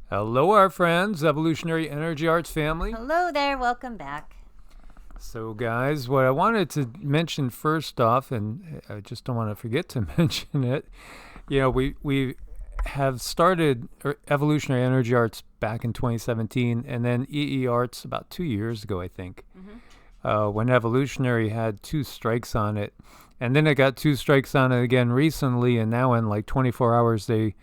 Hello, our friends, Evolutionary Energy Arts family. Hello there, welcome back. So, guys, what I wanted to mention first off, and I just don't want to forget to mention it, we have started Evolutionary Energy Arts back in 2017, and then EEARTS about 2 years ago, I think, when Evolutionary had 2 strikes on it. And then it got 2 strikes on it again recently, and now in like 24 hours, they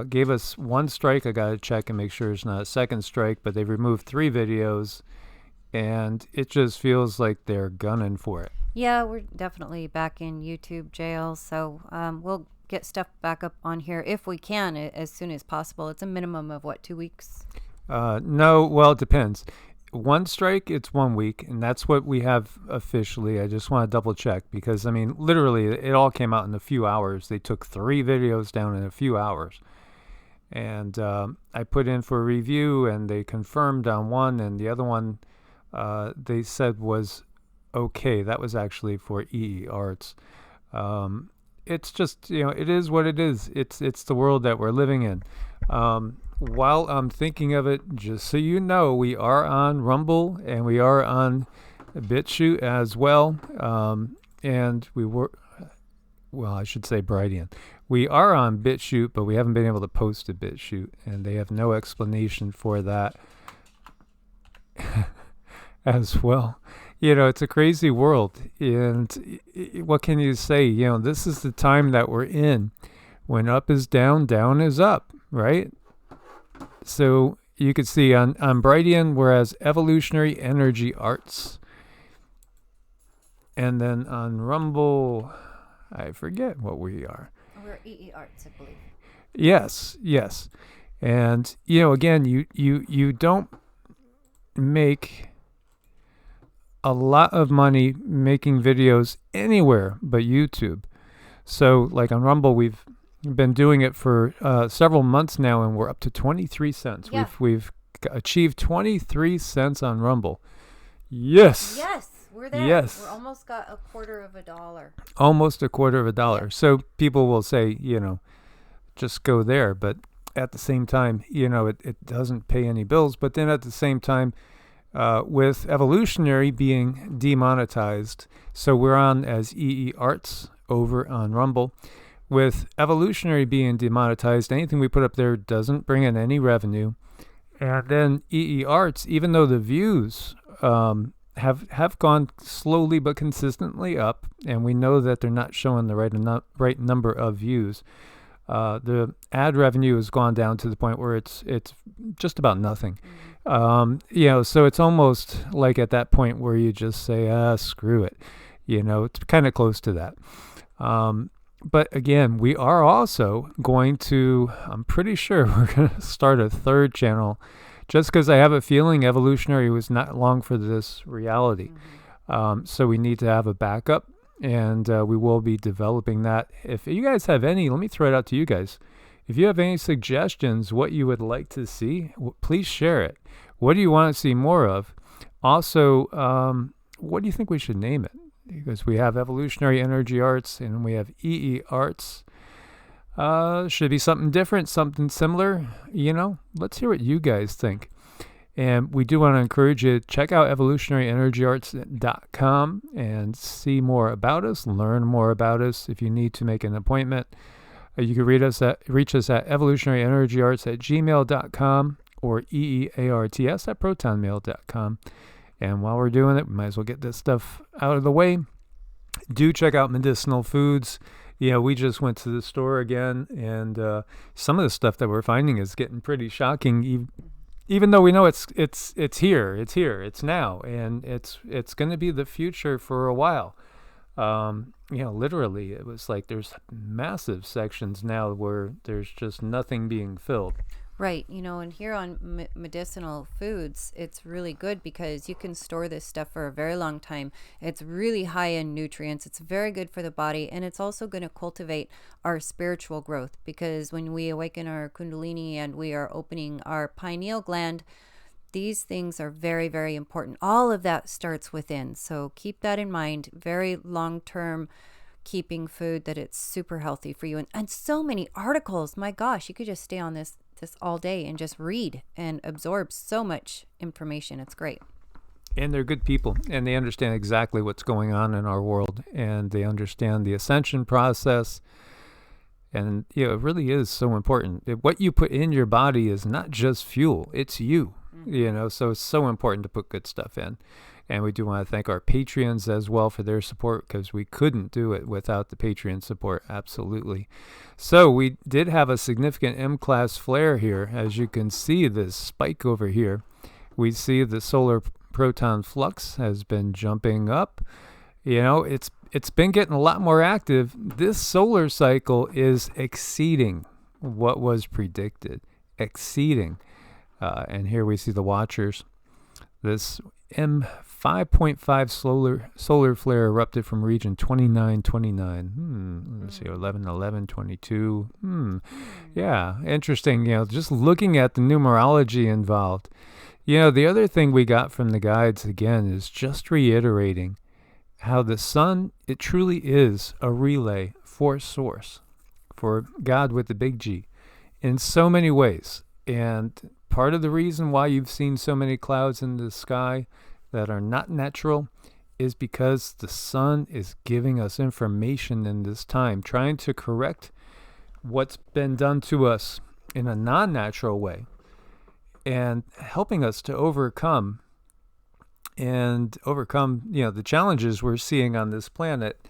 gave us 1 strike. I got to check and make sure it's not a second strike, but they've removed 3 videos, and it just feels like they're gunning for it. Yeah, we're definitely back in YouTube jail, so we'll get stuff back up on here if we can as soon as possible. It's a minimum of, 2 weeks? No, well, it depends. 1 strike, it's 1 week, and that's what we have officially. I just want to double check because, I mean, literally, it all came out in a few hours. They took 3 videos down in a few hours. And I put in for a review, and they confirmed on one, and the other one they said was okay. That was actually for EEARTS. It's just, it is what it is. It's the world that we're living in. While I'm thinking of it, just so you know, we are on Rumble and we are on Bitchute as well. And we were, well, I should say Brighteon. We are on Bitchute, but we haven't been able to post to Bitchute, and they have no explanation for that as well. It's a crazy world, and what can you say? This is the time that we're in. When up is down, down is up, right? So you could see on Brighteon, whereas Evolutionary Energy Arts. And then on Rumble, I forget what we are. We're EEARTS, I believe. Yes. And, again, you don't make a lot of money making videos anywhere but YouTube. So, like on Rumble, we've been doing it for several months now, and we're up to 23 cents. Yeah. We've achieved 23 cents on Rumble. Yes, we're there. Yes. We're almost got $0.25. Almost $0.25. Yeah. So people will say, just go there. But at the same time, it doesn't pay any bills. But then at the same time, with Evolutionary being demonetized, so we're on as EEARTS over on Rumble. With Evolutionary being demonetized, anything we put up there doesn't bring in any revenue. And then EEARTS, even though the views have gone slowly but consistently up, and we know that they're not showing the right number of views, the ad revenue has gone down to the point where it's just about nothing. So it's almost like at that point where you just say, screw it. It's kind of close to that. But again, we are also going to, I'm pretty sure we're going to start a 3rd channel, just because I have a feeling Evolutionary was not long for this reality. So we need to have a backup, and we will be developing that. If you guys have any, let me throw it out to you guys. If you have any suggestions, what you would like to see, please share it. What do you want to see more of? Also, what do you think we should name it? Because we have Evolutionary Energy Arts and we have EEARTS. Should it be something different, something similar? Let's hear what you guys think. And we do want to encourage you to check out evolutionaryenergyarts.com and see more about us, learn more about us. If you need to make an appointment, you can reach us at evolutionaryenergyarts@gmail.com or EEARTS@protonmail.com. And while we're doing it, we might as well get this stuff out of the way. Do check out Medicinal Foods. We just went to the store again, and some of the stuff that we're finding is getting pretty shocking. Even though we know it's here, it's now, and it's going to be the future for a while. Literally, it was like there's massive sections now where there's just nothing being filled. Right. And here on Medicinal Foods, it's really good because you can store this stuff for a very long time. It's really high in nutrients. It's very good for the body. And it's also going to cultivate our spiritual growth, because when we awaken our Kundalini and we are opening our pineal gland, these things are very, very important. All of that starts within. So keep that in mind. Very long-term keeping food, that it's super healthy for you. And so many articles. My gosh, you could just stay on this this all day and just read and absorb so much information. It's great. And they're good people, and they understand exactly what's going on in our world, and they understand the ascension process. And it really is so important. What you put in your body is not just fuel, it's you. So it's so important to put good stuff in. And we do want to thank our Patreons as well for their support, because we couldn't do it without the Patreon support. Absolutely. So we did have a significant M-class flare here. As you can see, this spike over here. We see the solar proton flux has been jumping up. It's been getting a lot more active. This solar cycle is exceeding what was predicted. Exceeding. And here we see the watchers. This M5.5 solar flare erupted from region 2929. Let's see, 111122. Yeah, interesting. Just looking at the numerology involved. The other thing we got from the guides, again, is just reiterating how the sun, it truly is a relay for source, for God with the big G, in so many ways. And part of the reason why you've seen so many clouds in the sky that are not natural is because the sun is giving us information in this time, trying to correct what's been done to us in a non-natural way, and helping us to overcome the challenges we're seeing on this planet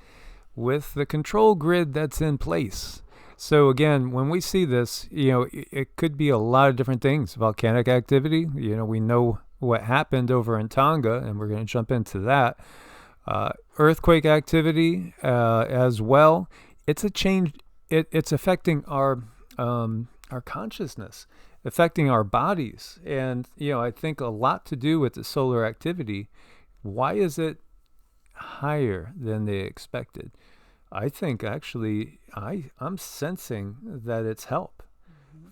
with the control grid that's in place. So again, when we see this, it could be a lot of different things. Volcanic activity, we know what happened over in Tonga, and we're going to jump into that. Earthquake activity as well. It's a change. It's affecting our consciousness, affecting our bodies. And, I think a lot to do with the solar activity. Why is it higher than they expected? I think actually I'm sensing that it's help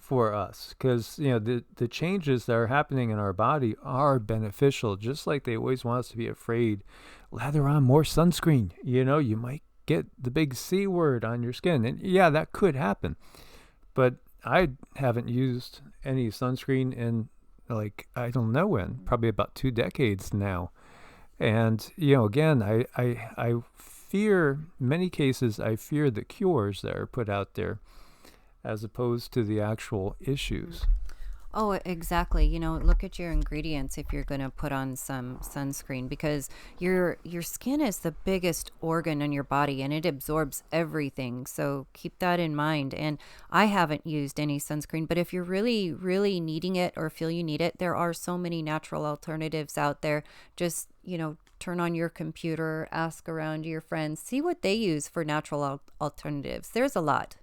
for us, because, the changes that are happening in our body are beneficial, just like they always want us to be afraid. Lather on more sunscreen. You might get the big C word on your skin. And yeah, that could happen. But I haven't used any sunscreen in, I don't know when, probably about 2 decades now. And, again, I fear, many cases, I fear the cures that are put out there as opposed to the actual issues. Oh, exactly. Look at your ingredients if you're going to put on some sunscreen, because your skin is the biggest organ in your body and it absorbs everything. So keep that in mind. And I haven't used any sunscreen, but if you're really, really needing it or feel you need it, there are so many natural alternatives out there. Just, turn on your computer, ask around your friends, see what they use for natural alternatives. There's a lot.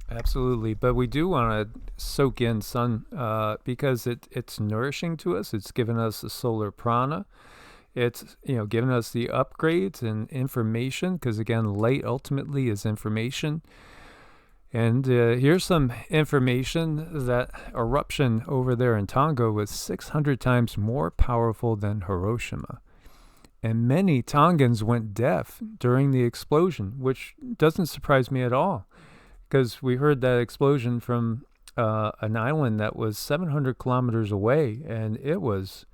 Absolutely. But we do want to soak in sun because it's nourishing to us. It's given us the solar prana. It's, given us the upgrades and information, because, again, light ultimately is information. And here's some information that eruption over there in Tonga was 600 times more powerful than Hiroshima. And many Tongans went deaf during the explosion, which doesn't surprise me at all, because we heard that explosion from an island that was 700 kilometers away, and it was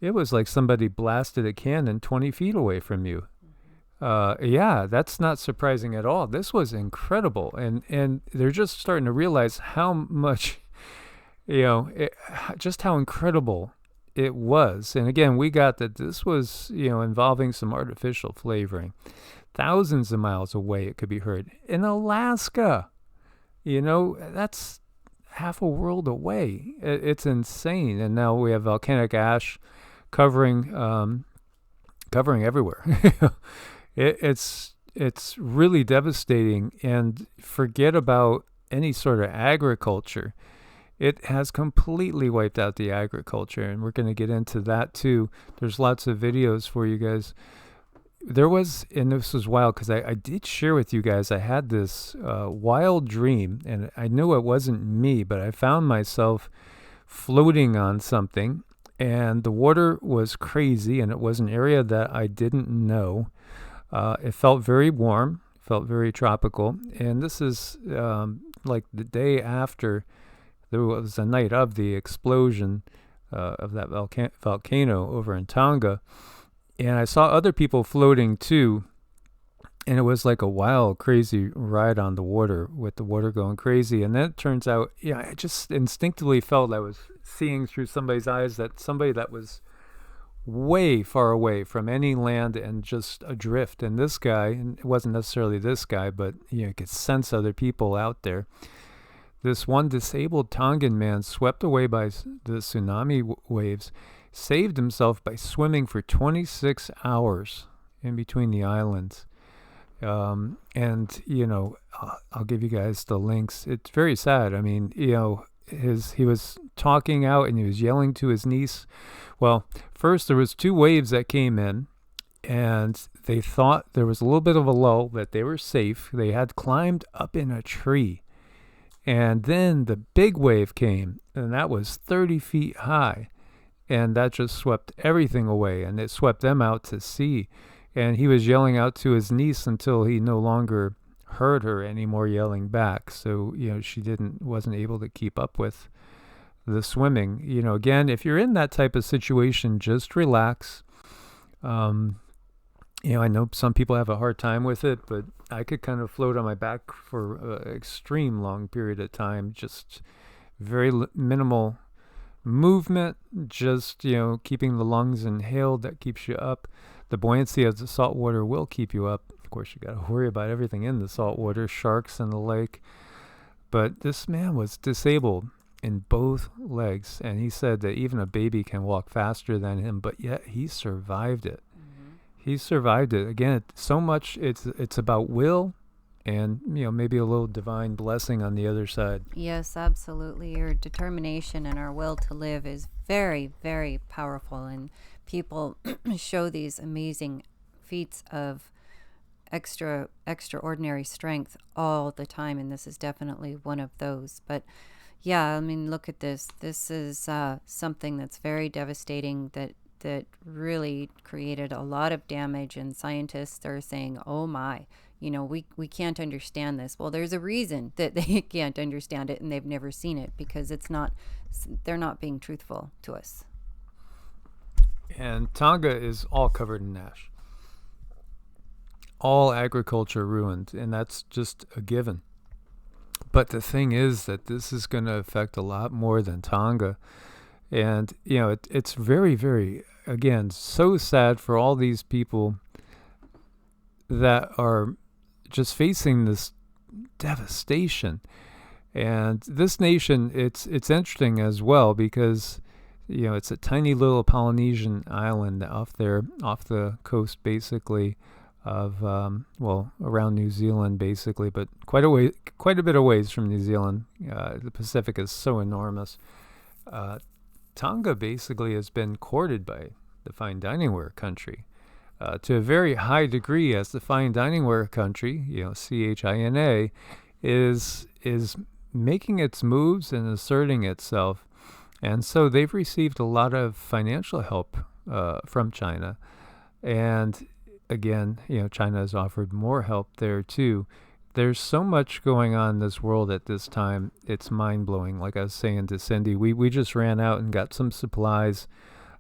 like somebody blasted a cannon 20 feet away from you. Yeah, that's not surprising at all. This was incredible, and they're just starting to realize how much, just how incredible it was. And again, we got that this was, involving some artificial flavoring. Thousands of miles away it could be heard. In Alaska, that's half a world away. It's insane. And now we have volcanic ash covering everywhere. It's really devastating. And forget about any sort of agriculture. It has completely wiped out the agriculture, and we're going to get into that too. There's lots of videos for you guys. There was, and this was wild, because I did share with you guys, I had this wild dream, and I knew it wasn't me, but I found myself floating on something, and the water was crazy, and it was an area that I didn't know. It felt very warm, felt very tropical, and this is, like the day after, there was the night of the explosion of that volcano over in Tonga. And I saw other people floating too. And it was like a wild, crazy ride on the water with the water going crazy. And then it turns out, I just instinctively felt I was seeing through somebody's eyes that somebody that was way far away from any land and just adrift. And this guy, and it wasn't necessarily this guy, but you could sense other people out there. This one disabled Tongan man, swept away by the tsunami waves, saved himself by swimming for 26 hours in between the islands. And I'll give you guys the links. It's very sad. I mean, he was talking out and he was yelling to his niece. Well, first there was 2 waves that came in, and they thought there was a little bit of a lull, that they were safe. They had climbed up in a tree, and then the big wave came, and that was 30 feet high, and that just swept everything away, and it swept them out to sea. And he was yelling out to his niece until he no longer heard her anymore yelling back. So, she wasn't able to keep up with the swimming. Again, if you're in that type of situation, just relax. I know some people have a hard time with it, but I could kind of float on my back for an extreme long period of time, just very minimal movement, just, keeping the lungs inhaled, that keeps you up. The buoyancy of the salt water will keep you up. Of course, you got to worry about everything in the salt water, sharks in the lake. But this man was disabled in both legs, and he said that even a baby can walk faster than him, but yet he survived it. Mm-hmm. He survived it. Again, so much it's about will and, maybe a little divine blessing on the other side. Yes, absolutely. Your determination and our will to live is very, very powerful, and people show these amazing feats of extraordinary strength all the time, and this is definitely one of those. But yeah, I mean, look at this. This is something that's very devastating, that really created a lot of damage, and scientists are saying, oh my, we can't understand this. Well, there's a reason that they can't understand it, and they've never seen it, because they're not being truthful to us. And Tonga is all covered in ash. All agriculture ruined, and that's just a given. But the thing is that this is going to affect a lot more than Tonga. And, it's very, very, again, so sad for all these people that are just facing this devastation. And this nation, it's interesting as well, because it's a tiny little Polynesian island off the coast, basically, of around New Zealand, basically, but quite a bit of ways from New Zealand. The Pacific is so enormous. Tonga basically has been courted by the fine dining ware country to a very high degree, as the fine dining ware country, CHINA, is making its moves and asserting itself. And so they've received a lot of financial help from China. And again, China has offered more help there too. There's so much going on in this world at this time. It's mind-blowing. Like I was saying to Cindy, we just ran out and got some supplies.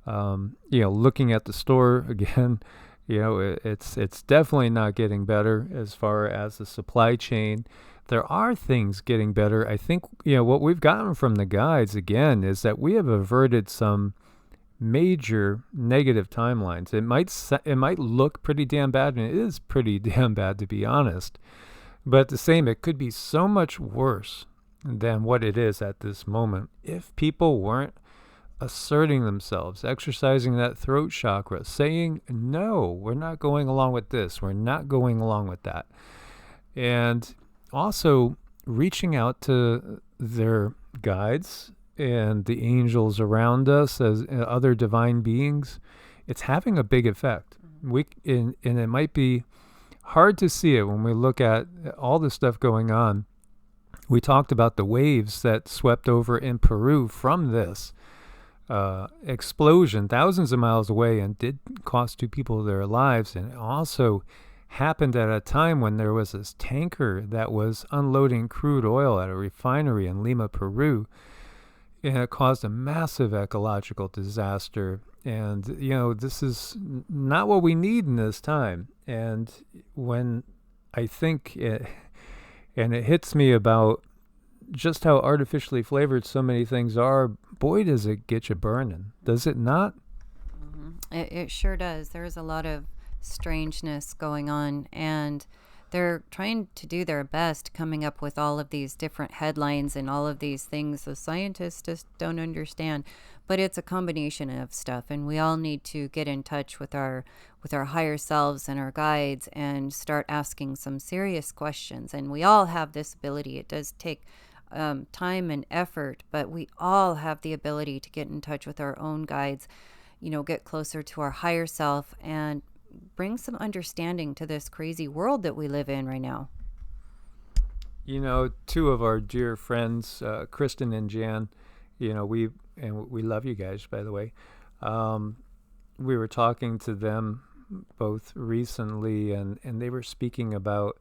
Looking at the store again, it's definitely not getting better as far as the supply chain. There are things getting better. I think, what we've gotten from the guides, again, is that we have averted some major negative timelines. It might look pretty damn bad, and it is pretty damn bad, to be honest. But at the same, it could be so much worse than what it is at this moment if people weren't asserting themselves, exercising that throat chakra, saying, no, we're not going along with this. We're not going along with that. And also reaching out to their guides and the angels around us as other divine beings. It's having a big effect. And it might be hard to see it when we look at all the stuff going on. We talked about the waves that swept over in Peru from this explosion thousands of miles away, and did cost 2 people their lives, and also happened at a time when there was this tanker that was unloading crude oil at a refinery in Lima, Peru, and it caused a massive ecological disaster. And, this is not what we need in this time. And when I think and it hits me about just how artificially flavored so many things are, boy, does it get you burning. Does it not? It sure does. There's a lot of strangeness going on, and they're trying to do their best coming up with all of these different headlines and all of these things the scientists just don't understand. But it's a combination of stuff, and we all need to get in touch with our higher selves and our guides and start asking some serious questions. And we all have this ability. It does take time and effort, but we all have the ability to get in touch with our own guides, get closer to our higher self and bring some understanding to this crazy world that we live in right now. Two of our dear friends, Kristen and Jan, we love you guys, by the way. We were talking to them both recently, and they were speaking about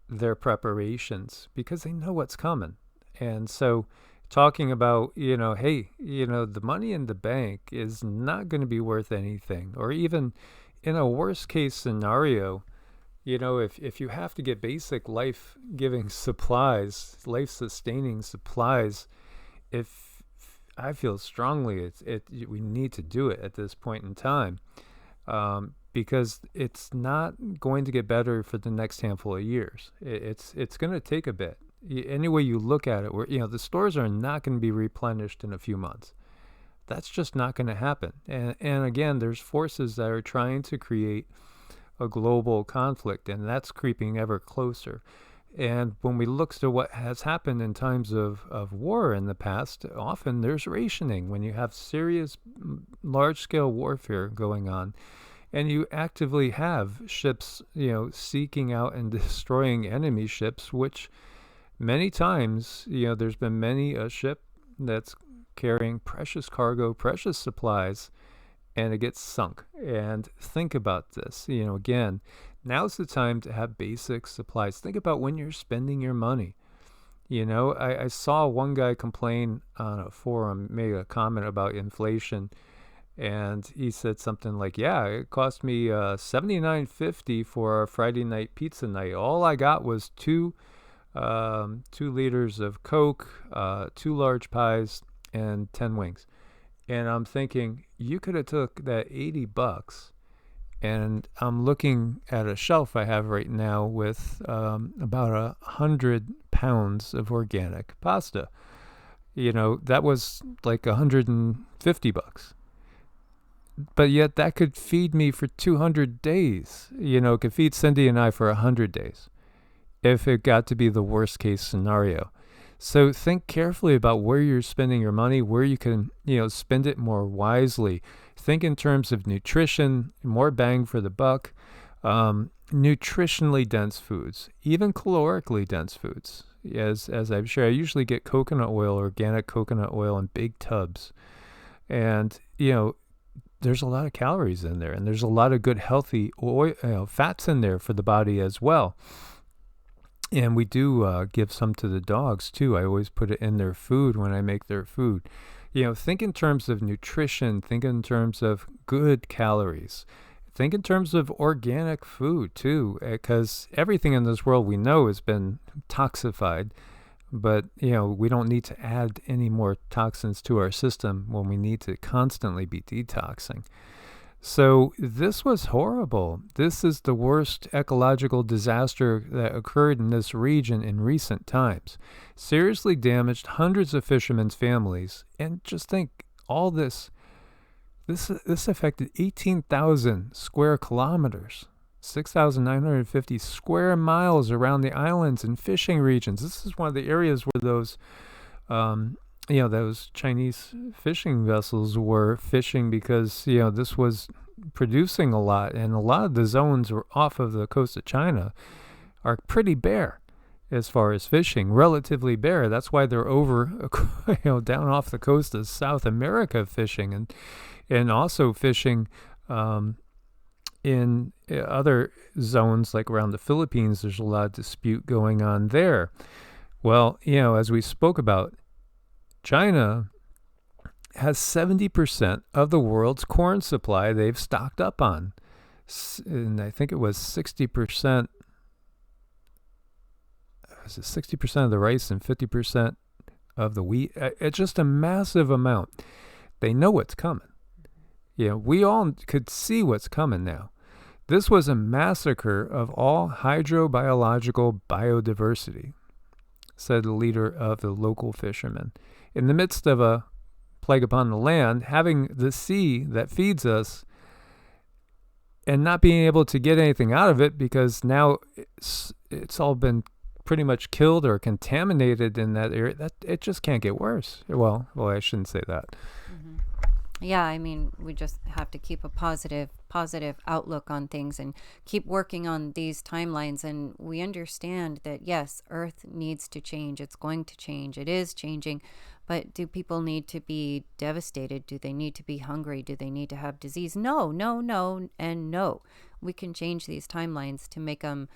their preparations because they know what's coming. And so talking about, hey, the money in the bank is not going to be worth anything. Or even in a worst case scenario, if you have to get basic life-giving supplies, life-sustaining supplies, I feel strongly we need to do it at this point in time, because it's not going to get better for the next handful of years. It's going to take a bit. Any way you look at it, the stores are not going to be replenished in a few months. That's just not going to happen. And again, there's forces that are trying to create a global conflict, and that's creeping ever closer. And when we look to what has happened in times of war in the past, often there's rationing. When you have serious, large-scale warfare going on, and you actively have ships, seeking out and destroying enemy ships, which many times, there's been many a ship that's carrying precious cargo, precious supplies, and it gets sunk. And think about this, again, now's the time to have basic supplies. Think about when you're spending your money. I saw one guy complain on a forum, made a comment about inflation, and he said something like, yeah, it cost me $79.50 for a Friday night pizza night. All I got was 2 liters of Coke, 2 large pies, and 10 wings. And I'm thinking, you could have took that $80, and I'm looking at a shelf I have right now with about 100 pounds of organic pasta. That was like $150. But yet that could feed me for 200 days. It could feed Cindy and I for 100 days if it got to be the worst case scenario. So think carefully about where you're spending your money, where you can, spend it more wisely. Think in terms of nutrition, more bang for the buck, nutritionally dense foods, even calorically dense foods. As I've shared, I usually get coconut oil, organic coconut oil in big tubs. And, there's a lot of calories in there, and there's a lot of good healthy oil, fats in there for the body as well. And we do give some to the dogs too. I always put it in their food when I make their food. Think in terms of nutrition, think in terms of good calories, think in terms of organic food too, because everything in this world we know has been toxified. But, we don't need to add any more toxins to our system when we need to constantly be detoxing. So this was horrible. This is the worst ecological disaster that occurred in this region in recent times. Seriously damaged hundreds of fishermen's families. And just think, all this affected 18,000 square kilometers. 6,950 square miles around the islands and fishing regions. This is one of the areas where those, those Chinese fishing vessels were fishing because, this was producing a lot. And a lot of the zones were off of the coast of China are pretty bare as far as fishing, relatively bare. That's why they're over, down off the coast of South America fishing and also fishing, in other zones, like around the Philippines, there's a lot of dispute going on there. Well, as we spoke about, China has 70% of the world's corn supply they've stocked up on. And I think it was 60%. Was it 60% of the rice and 50% of the wheat? It's just a massive amount. They know what's coming. We all could see what's coming now. This was a massacre of all hydrobiological biodiversity, said the leader of the local fishermen. In the midst of a plague upon the land, having the sea that feeds us and not being able to get anything out of it because now it's all been pretty much killed or contaminated in that area, that it just can't get worse. Well, I shouldn't say that. Mm-hmm. Yeah, I mean, we just have to keep a positive outlook on things and keep working on these timelines. And we understand that, yes, Earth needs to change. It's going to change. It is changing. But do people need to be devastated? Do they need to be hungry? Do they need to have disease? No, and no. We can change these timelines to make them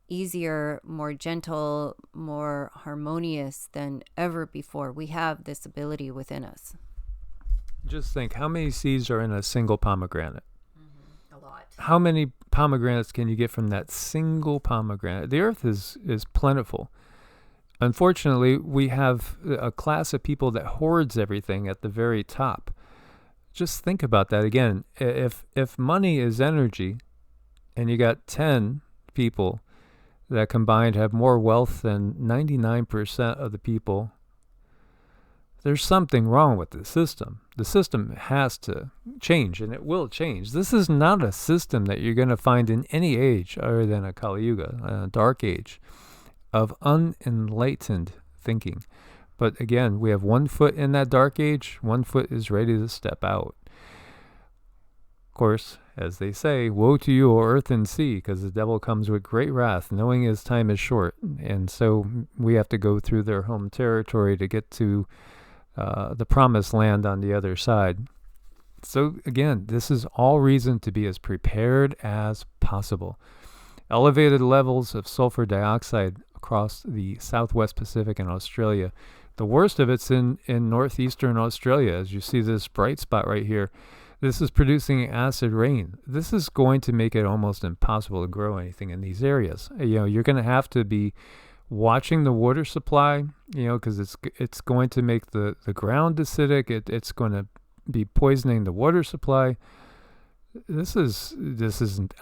easier, more gentle, more harmonious than ever before. We have this ability within us. Just think, how many seeds are in a single pomegranate? A lot. How many pomegranates can you get from that single pomegranate? The earth is plentiful. Unfortunately, we have a class of people that hoards everything at the very top. Just think about that again. If money is energy, and you got 10 people that combined have more wealth than 99% of the people, there's something wrong with the system. The system has to change, and it will change. This is not a system that you're going to find in any age other than a Kali Yuga, a dark age of unenlightened thinking. But again, we have 1 foot in that dark age, 1 foot is ready to step out. Of course, as they say, woe to you, O earth and sea, because the devil comes with great wrath, knowing his time is short. And so we have to go through their home territory to get to the promised land on the other side. So again, this is all reason to be as prepared as possible. Elevated levels of sulfur dioxide across the southwest Pacific and Australia. The worst of it's in northeastern Australia. As you see this bright spot right here, this is producing acid rain. This is going to make it almost impossible to grow anything in these areas. You're going to have to be watching the water supply, because it's going to make the ground acidic. It's going to be poisoning the water supply. This is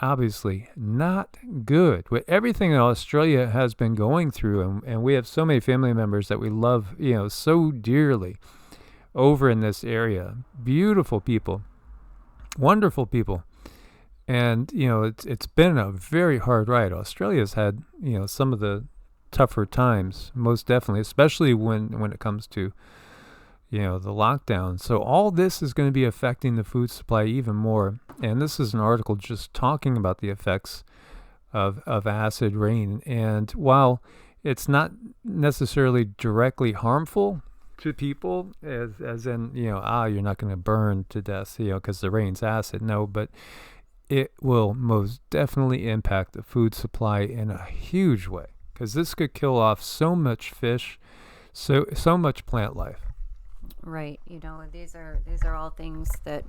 obviously not good. With everything that Australia has been going through, and we have so many family members that we love, so dearly over in this area. Beautiful people, wonderful people. And, it's been a very hard ride. Australia's had, some of the tougher times, most definitely, especially when it comes to, the lockdown. So all this is going to be affecting the food supply even more. And this is an article just talking about the effects of acid rain. And while it's not necessarily directly harmful to people, as in, you're not going to burn to death, because the rain's acid. No, but it will most definitely impact the food supply in a huge way, because this could kill off so much fish, so much plant life. Right. These are all things that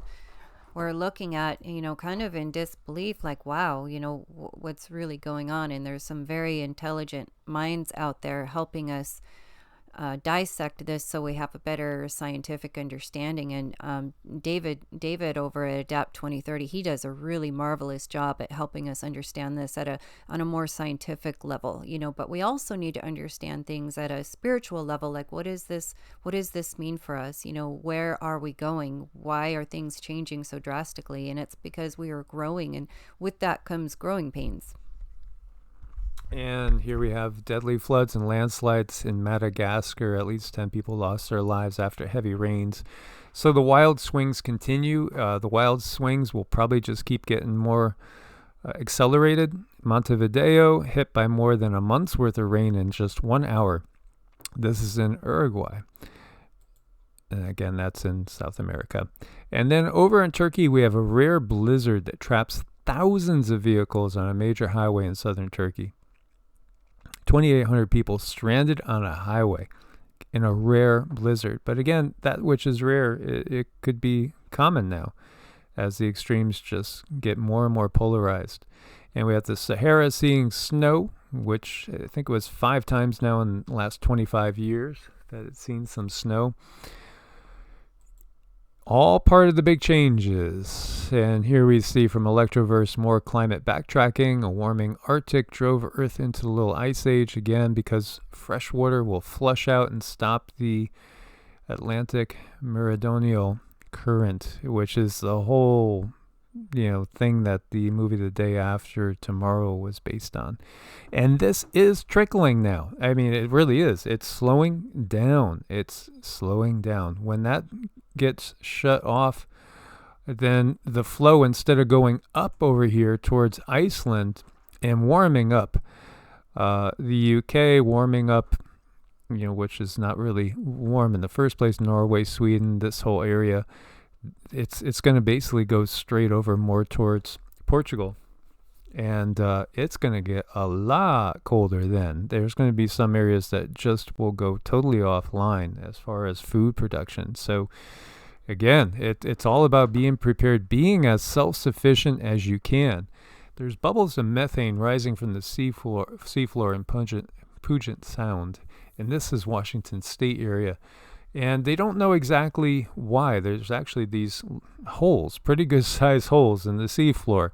we're looking at, kind of in disbelief, like, wow, what's really going on? And there's some very intelligent minds out there helping us dissect this so we have a better scientific understanding. And David over at Adapt 2030, he does a really marvelous job at helping us understand this on a more scientific level, but we also need to understand things at a spiritual level, like what does this mean for us? Where are we going? Why are things changing so drastically? And it's because we are growing, and with that comes growing pains. And here we have deadly floods and landslides in Madagascar. At least 10 people lost their lives after heavy rains. So the wild swings continue. The wild swings will probably just keep getting more accelerated. Montevideo hit by more than a month's worth of rain in just 1 hour. This is in Uruguay. And again, that's in South America. And then over in Turkey, we have a rare blizzard that traps thousands of vehicles on a major highway in southern Turkey. 2,800 people stranded on a highway in a rare blizzard. But again, that which is rare, it could be common now as the extremes just get more and more polarized. And we have the Sahara seeing snow, which I think it was 5 times now in the last 25 years that it's seen some snow. All part of the big changes. And here we see from Electroverse more climate backtracking. A warming Arctic drove Earth into the little ice age again because fresh water will flush out and stop the Atlantic meridional current, which is the whole thing that the movie The Day After Tomorrow was based on. And this is trickling now. I mean, it really is. It's slowing down. When that gets shut off, then the flow, instead of going up over here towards Iceland and warming up, the UK warming up, which is not really warm in the first place, Norway, Sweden, this whole area, it's going to basically go straight over more towards Portugal. And it's going to get a lot colder then. There's going to be some areas that just will go totally offline as far as food production. So again, it's all about being prepared, being as self-sufficient as you can. There's bubbles of methane rising from the seafloor in Puget Sound. And this is Washington State area. And they don't know exactly why. There's actually these holes, pretty good sized holes in the seafloor.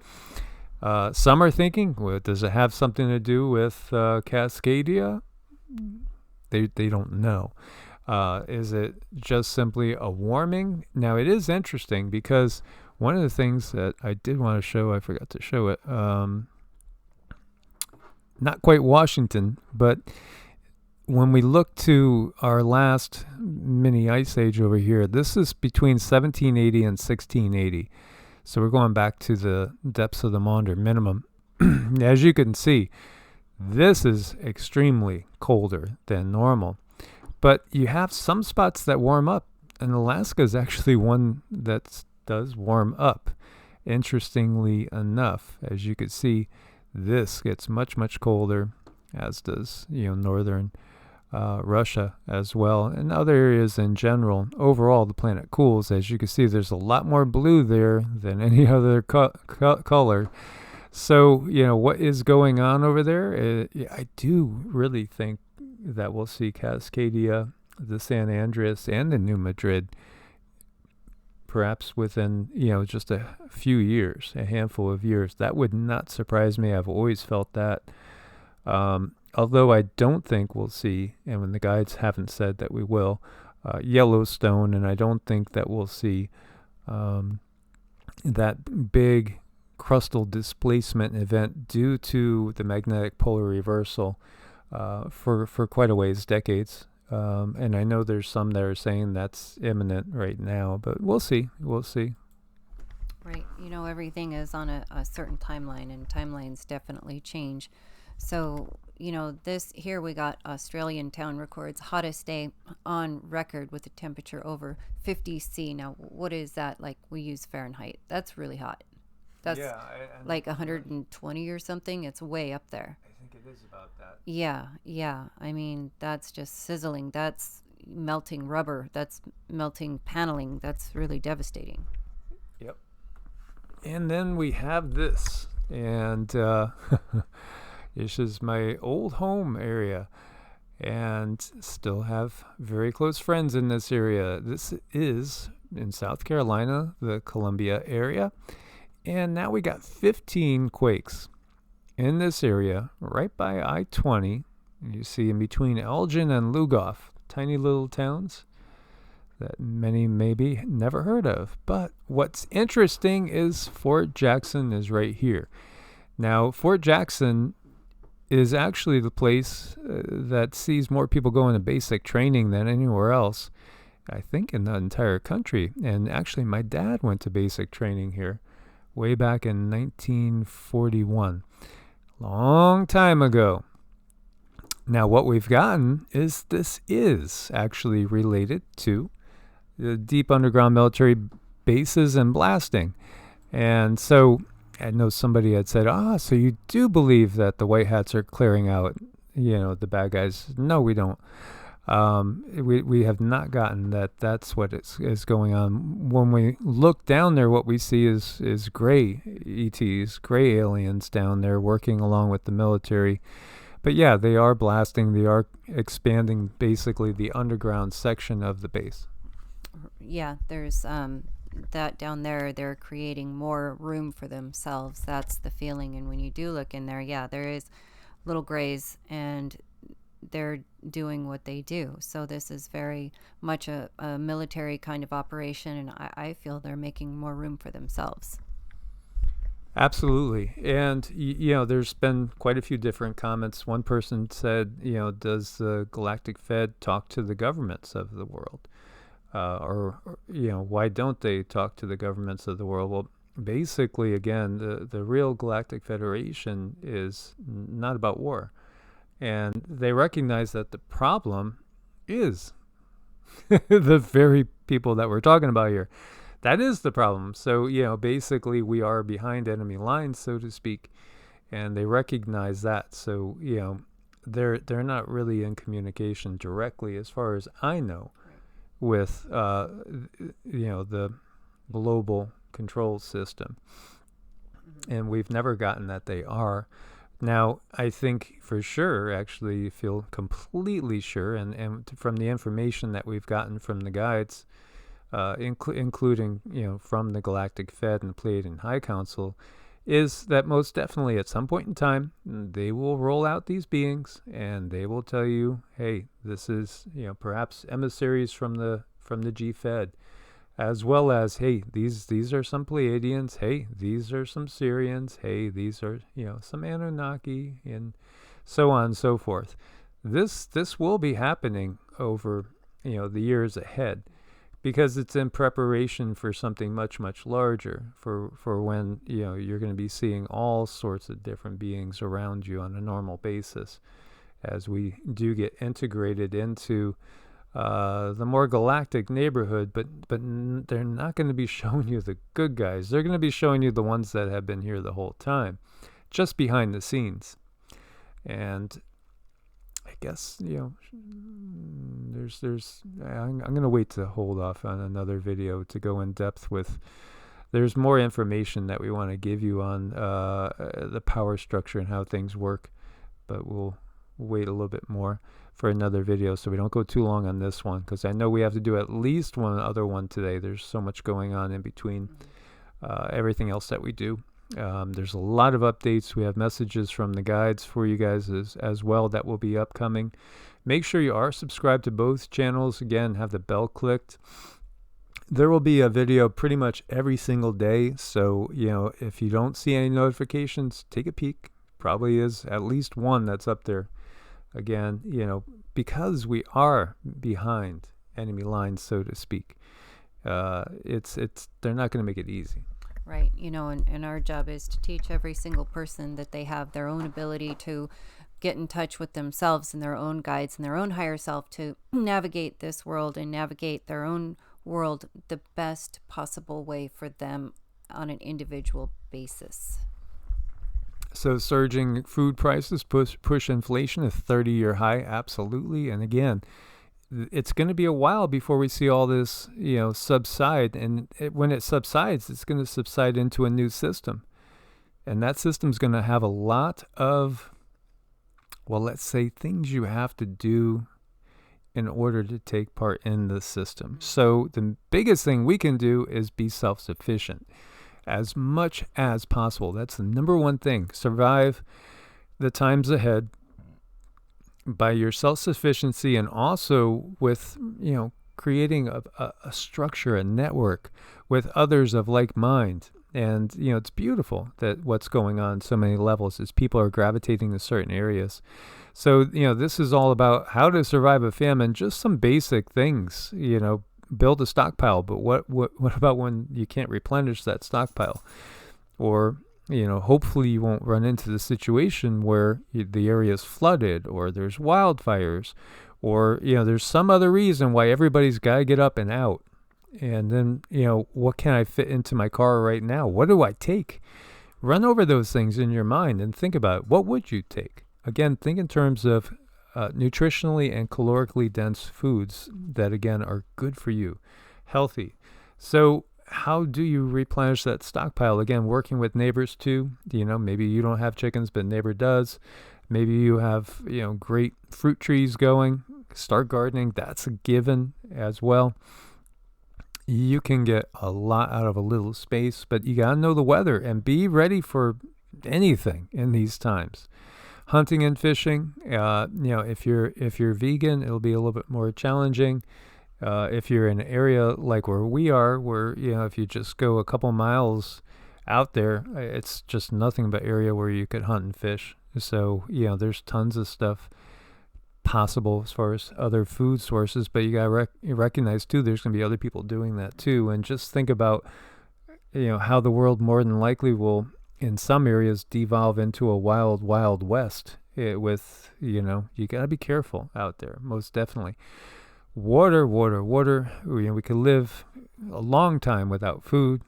Some are thinking, well, does it have something to do with Cascadia? They don't know. Is it just simply a warming? Now, it is interesting because one of the things that I did want to show, I forgot to show it, not quite Washington, but when we look to our last mini ice age over here, this is between 1780 and 1680. So we're going back to the depths of the Maunder minimum. As you can see, this is extremely colder than normal. But you have some spots that warm up, and Alaska is actually one that does warm up. Interestingly enough, as you can see, this gets much, much colder, as does northern Russia as well, and other areas in general. Overall, the planet cools. As you can see, there's a lot more blue there than any other color. So, what is going on over there? I do really think that we'll see Cascadia, the San Andreas, and the New Madrid perhaps within, just a few years, a handful of years. That would not surprise me. I've always felt that. Although I don't think we'll see, and when the guides haven't said that we will, Yellowstone, and I don't think that we'll see that big crustal displacement event due to the magnetic polar reversal for quite a ways, decades. And I know there's some that are saying that's imminent right now, but we'll see. Right. Everything is on a certain timeline, and timelines definitely change. So, this here we got Australian town records hottest day on record with a temperature over 50 C. Now, what is that? Like, we use Fahrenheit. That's really hot. That's like 120 or something. It's way up there. I think it is about that. Yeah. I mean, that's just sizzling. That's melting rubber. That's melting paneling. That's really devastating. Yep. And then we have this. And this is my old home area, and still have very close friends in this area. This is in South Carolina, the Columbia area. And now we got 15 quakes in this area, right by I-20. You see in between Elgin and Lugoff, tiny little towns that many maybe never heard of. But what's interesting is Fort Jackson is right here. Now, Fort Jackson is actually the place that sees more people go into basic training than anywhere else, I think, in the entire country. And actually, my dad went to basic training here way back in 1941. Long time ago. Now, what we've gotten is this is actually related to the deep underground military bases and blasting. And so I know somebody had said, so you do believe that the white hats are clearing out, the bad guys. No, we don't. We have not gotten that. That's what is going on. When we look down there, what we see is gray ETs, gray aliens down there working along with the military. But yeah, they are blasting. They are expanding basically the underground section of the base. Yeah, there's that down there. They're creating more room for themselves. That's the feeling. And when you do look in there, yeah, there is little grays, and they're doing what they do. So this is very much a military kind of operation, and I feel they're making more room for themselves. Absolutely. And, there's been quite a few different comments. One person said, does the Galactic Fed talk to the governments of the world? Or, why don't they talk to the governments of the world? Well, basically, again, the real Galactic Federation is not about war. And they recognize that the problem is the very people that we're talking about here. That is the problem. So, basically we are behind enemy lines, so to speak, and they recognize that. So, they're not really in communication directly, as far as I know, with, the global control system. And we've never gotten that they are. Now, I think for sure, actually feel completely sure, and from the information that we've gotten from the guides, including, from the Galactic Fed and the Pleiadian High Council, is that most definitely at some point in time, they will roll out these beings, and they will tell you, hey, this is, perhaps emissaries from the G-Fed, as well as, hey, these are some Pleiadians, hey, these are some Syrians, hey, these are, some Anunnaki, and so on and so forth. This will be happening over, the years ahead, because it's in preparation for something much, much larger, for when, you're going to be seeing all sorts of different beings around you on a normal basis, as we do get integrated into the more galactic neighborhood, but they're not going to be showing you the good guys. They're going to be showing you the ones that have been here the whole time, just behind the scenes. And I guess, I'm going to wait to hold off on another video to go in depth with. There's more information that we want to give you on the power structure and how things work, but we'll wait a little bit more for another video so we don't go too long on this one, because I know we have to do at least one other one today. There's so much going on in between everything else that we do. There's a lot of updates. We have messages from the guides for you guys as well that will be upcoming. Make sure you are subscribed to both channels. Again, have the bell clicked. There will be a video pretty much every single day. So, if you don't see any notifications, take a peek. Probably is at least one that's up there. Again, because we are behind enemy lines, so to speak, they're not going to make it easy. Right. And our job is to teach every single person that they have their own ability to get in touch with themselves and their own guides and their own higher self to navigate this world and navigate their own world the best possible way for them on an individual basis. So surging food prices push inflation a 30-year high, absolutely. And again, it's going to be a while before we see all this, subside. And when it subsides, it's going to subside into a new system. And that system's going to have a lot of, let's say, things you have to do in order to take part in the system. So the biggest thing we can do is be self-sufficient as much as possible. That's the number one thing. Survive the times ahead by your self-sufficiency, and also with, creating a structure, a network with others of like mind. And, it's beautiful that what's going on so many levels is people are gravitating to certain areas. So, this is all about how to survive a famine, just some basic things, build a stockpile. But what about when you can't replenish that stockpile? Or, hopefully you won't run into the situation where the area is flooded, or there's wildfires, or, there's some other reason why everybody's got to get up and out. And then, what can I fit into my car right now? What do I take? run over those things in your mind and think about it. What would you take? Again, think in terms of nutritionally and calorically dense foods that, again, are good for you, healthy. So how do you replenish that stockpile? Again, working with neighbors too. Maybe you don't have chickens, but neighbor does. Maybe you have, great fruit trees going. Start gardening. That's a given as well. You can get a lot out of a little space, but you got to know the weather and be ready for anything in these times. Hunting and fishing, if you're vegan, it'll be a little bit more challenging. If you're in an area like where we are, where, if you just go a couple miles out there, it's just nothing but area where you could hunt and fish. So, there's tons of stuff possible as far as other food sources, but you got to recognize too, there's going to be other people doing that too. And just think about, how the world more than likely will, in some areas, devolve into a wild, wild west with, you got to be careful out there, most definitely. Water. We could live a long time without food.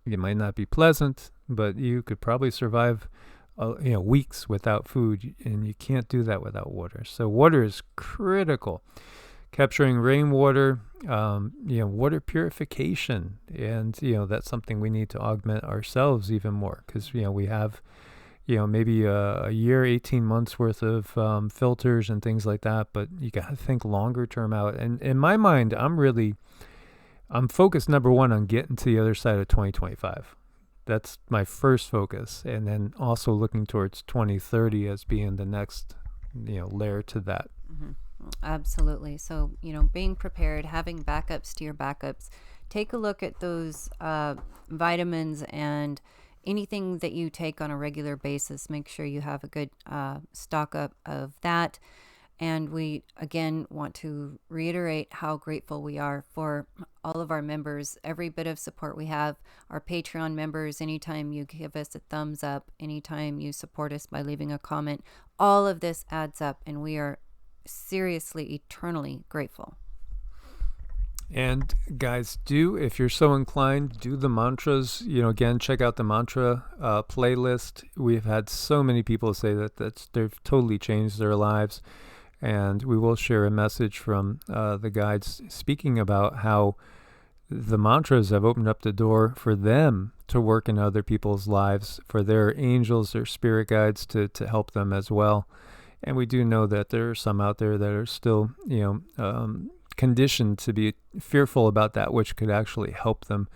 It might not be pleasant, but you could probably survive weeks without food, and you can't do that without water. So water is critical. Capturing rainwater, water purification, and that's something we need to augment ourselves even more, because we have maybe a year, 18 months worth of filters and things like that, but you got to think longer term out. And in my mind, I'm focused, number one, on getting to the other side of 2025. That's my first focus. And then also looking towards 2030 as being the next, layer to that. Mm-hmm. Absolutely. So, being prepared, having backups to your backups. Take a look at those vitamins and anything that you take on a regular basis. Make sure you have a good stock up of that. And we, again, want to reiterate how grateful we are for all of our members, every bit of support we have, our Patreon members. Anytime you give us a thumbs up, anytime you support us by leaving a comment, all of this adds up, and we are seriously, eternally grateful. And guys, if you're so inclined, do the mantras. Again, check out the mantra playlist. We've had so many people say that they've totally changed their lives. And we will share a message from the guides speaking about how the mantras have opened up the door for them to work in other people's lives, for their angels, their spirit guides to help them as well. And we do know that there are some out there that are still, conditioned to be fearful about that which could actually help them.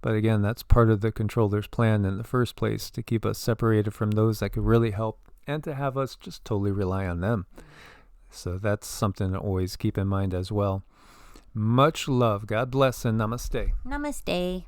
But again, that's part of the controller's plan in the first place, to keep us separated from those that could really help and to have us just totally rely on them. So that's something to always keep in mind as well. Much love. God bless and namaste. Namaste.